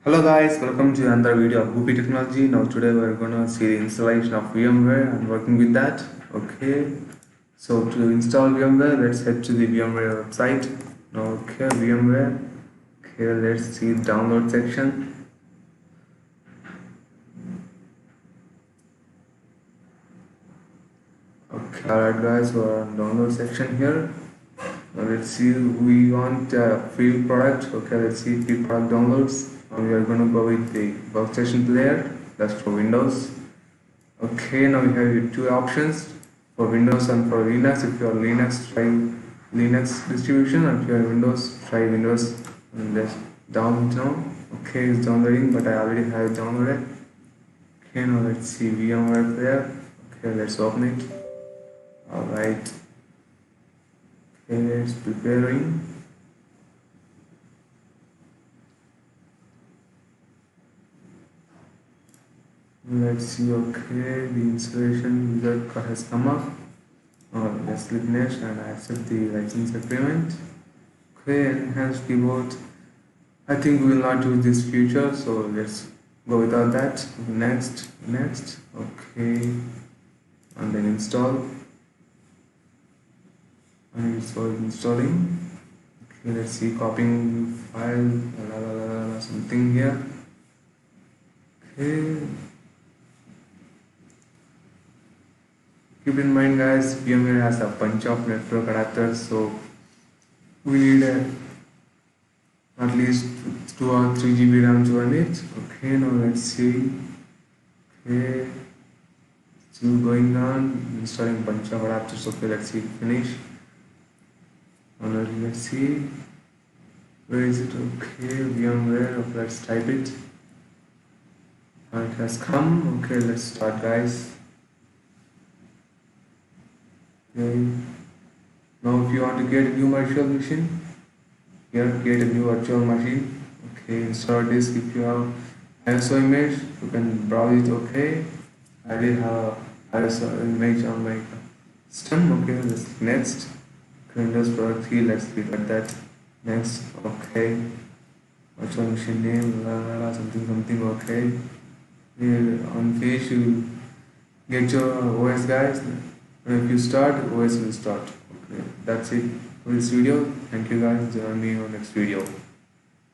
Hello guys, welcome to another video of Goopy Technology. Now today we're gonna see the installation of VMware and working with that. Okay, so to install VMware, let's head to the VMware website. Okay, VMware. Okay, let's see the download section. Okay, alright guys, we're on download section here. Now let's see, we want a free product. Okay, let's see free product downloads. Now we are gonna go with the workstation player. That's for Windows. Okay, now we have two options for Windows and for Linux. If you are Linux, try Linux distribution, and if you are Windows, try Windows. And let's down now. Okay, it's downloading, but I already have it downloaded. Okay, now let's see VMware player. Okay, let's open it. Alright. Okay, it's preparing. Let's see. Okay, the installation wizard has come up. Let's click next and I accept the license agreement. Okay, enhanced keyboard. I think we will not use this feature, so let's go without that. Next. Okay, and then install. And it's installing. Okay, let's see, copying file, something here. Okay. Keep in mind guys, VMware has a bunch of network adapters, so we need at least 2 or 3 GB RAM to run it. Okay, now let's see. Okay, still going on, installing bunch of adapters. Okay, let's see, finish. Now let's see, where is it? Okay, VMware. Okay, let's type it. It has come. Okay, let's start guys. Okay. Now if you want to get a new virtual machine, here create a new virtual machine. Okay, install disk. If you have ISO image, you can browse it. Okay, I already have ISO image on my system. Okay, let's click next. Windows product key, let's click at that. Next. Okay, virtual machine name, something. Okay, here on page you get your OS guys. If you start, OS will start. Okay, that's it for this video. Thank you guys. Join me on next video.